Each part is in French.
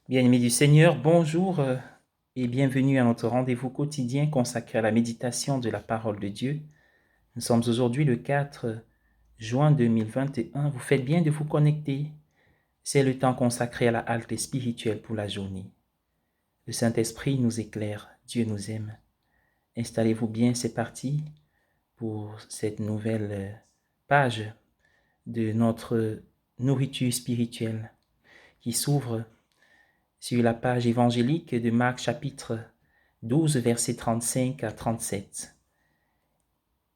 Bien-aimés du Seigneur, bonjour et bienvenue à notre rendez-vous quotidien consacré à la méditation de la parole de Dieu. Nous sommes aujourd'hui le 4 juin 2021. Vous faites bien de vous connecter. C'est le temps consacré à la halte spirituelle pour la journée. Le Saint-Esprit nous éclaire, Dieu nous aime. Installez-vous bien, c'est parti pour cette nouvelle page de notre nourriture spirituelle qui s'ouvre sur la page évangélique de Marc chapitre 12, versets 35 à 37.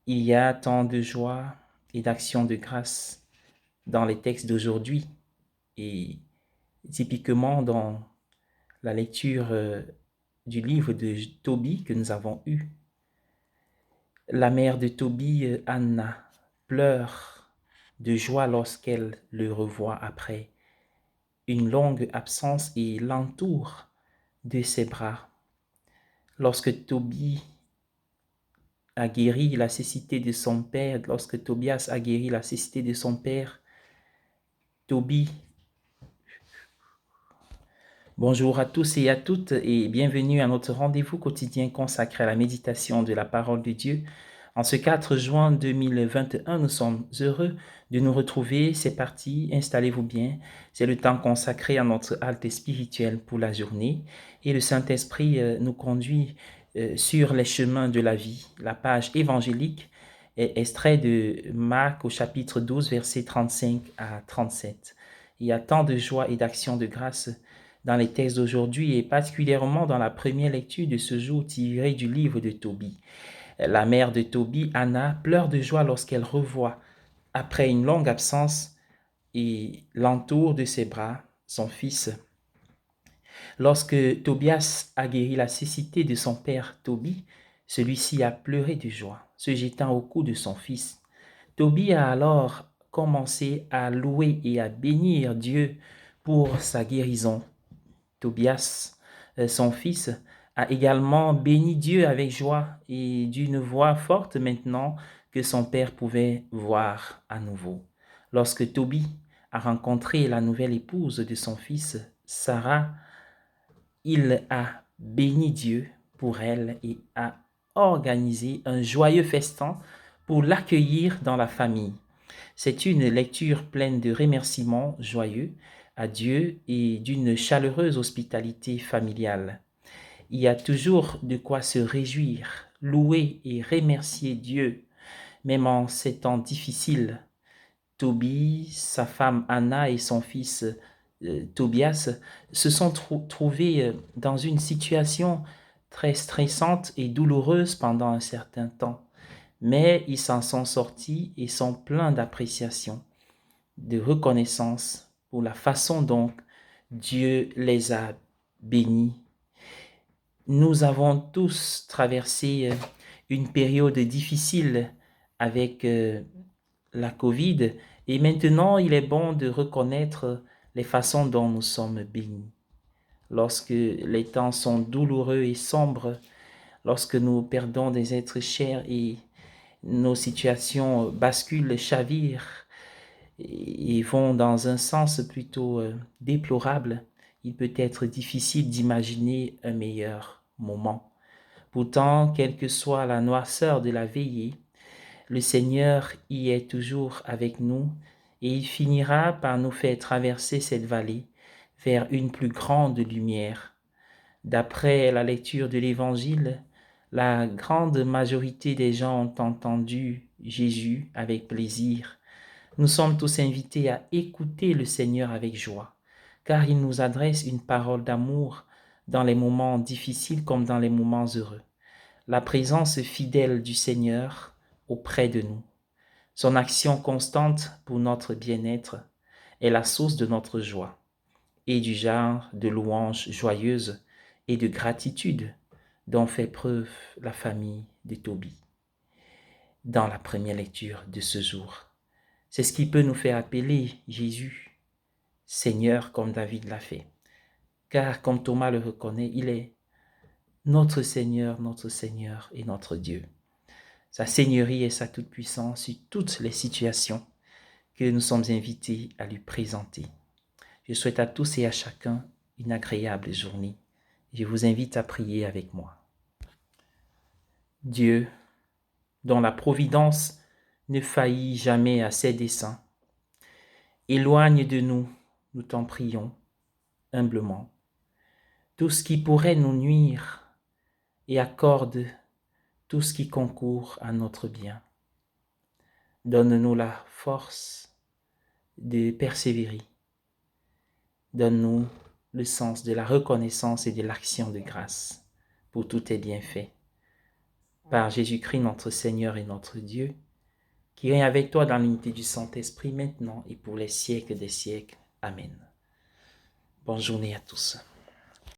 Il y a tant de joie et d'action de grâce dans les textes d'aujourd'hui et typiquement dans la lecture du livre de Tobie que nous avons eu. La mère de Tobie, Anna, pleure de joie lorsqu'elle le revoit après une longue absence et l'entoure de ses bras. Lorsque Tobie a guéri la cécité de son père, lorsque Tobias a guéri la cécité de son père, Tobie, bonjour à tous et à toutes et bienvenue à notre rendez-vous quotidien consacré à la méditation de la parole de Dieu. En ce 4 juin 2021, nous sommes heureux de nous retrouver. C'est parti, installez-vous bien. C'est le temps consacré à notre halte spirituelle pour la journée et le Saint-Esprit nous conduit sur les chemins de la vie. La page évangélique est extrait de Marc au chapitre 12, versets 35 à 37. Il y a tant de joie et d'action de grâce dans les textes d'aujourd'hui et particulièrement dans la première lecture de ce jour tirée du livre de Tobie. La mère de Tobie, Anna, pleure de joie lorsqu'elle revoit, après une longue absence, et l'entoure de ses bras, son fils. Lorsque Tobias a guéri la cécité de son père Tobie, celui-ci a pleuré de joie, se jetant au cou de son fils. Tobie a alors commencé à louer et à bénir Dieu pour sa guérison. Tobias, son fils, a également béni Dieu avec joie et d'une voix forte maintenant que son père pouvait voir à nouveau. Lorsque Tobie a rencontré la nouvelle épouse de son fils, Sarah, il a béni Dieu pour elle et a organisé un joyeux festin pour l'accueillir dans la famille. C'est une lecture pleine de remerciements joyeux à Dieu et d'une chaleureuse hospitalité familiale. Il y a toujours de quoi se réjouir, louer et remercier Dieu, même en ces temps difficiles. Tobie, sa femme Anna et son fils Tobias se sont trouvés dans une situation très stressante et douloureuse pendant un certain temps, mais ils s'en sont sortis et sont pleins d'appréciation, de reconnaissance pour la façon dont Dieu les a bénis. Nous avons tous traversé une période difficile avec la COVID et maintenant il est bon de reconnaître les façons dont nous sommes bénis. Lorsque les temps sont douloureux et sombres, lorsque nous perdons des êtres chers et nos situations basculent, chavirent et vont dans un sens plutôt déplorable, il peut être difficile d'imaginer un meilleur moment. Pourtant, quelle que soit la noirceur de la veillée, le Seigneur y est toujours avec nous et il finira par nous faire traverser cette vallée vers une plus grande lumière. D'après la lecture de l'Évangile, la grande majorité des gens ont entendu Jésus avec plaisir. Nous sommes tous invités à écouter le Seigneur avec joie, car il nous adresse une parole d'amour dans les moments difficiles comme dans les moments heureux. La présence fidèle du Seigneur auprès de nous, son action constante pour notre bien-être est la source de notre joie et du genre de louanges joyeuses et de gratitude dont fait preuve la famille de Tobie dans la première lecture de ce jour. C'est ce qui peut nous faire appeler Jésus, Seigneur, comme David l'a fait. Car comme Thomas le reconnaît, il est notre Seigneur et notre Dieu. Sa seigneurie et sa toute-puissance sur toutes les situations que nous sommes invités à lui présenter. Je souhaite à tous et à chacun une agréable journée. Je vous invite à prier avec moi. Dieu, dont la providence ne faillit jamais à ses desseins, éloigne de nous, nous t'en prions, humblement, tout ce qui pourrait nous nuire et accorde tout ce qui concourt à notre bien. Donne-nous la force de persévérer. Donne-nous le sens de la reconnaissance et de l'action de grâce pour tous tes bienfaits. Par Jésus-Christ, notre Seigneur et notre Dieu, qui règne avec toi dans l'unité du Saint-Esprit maintenant et pour les siècles des siècles. Amen. Bonne journée à tous.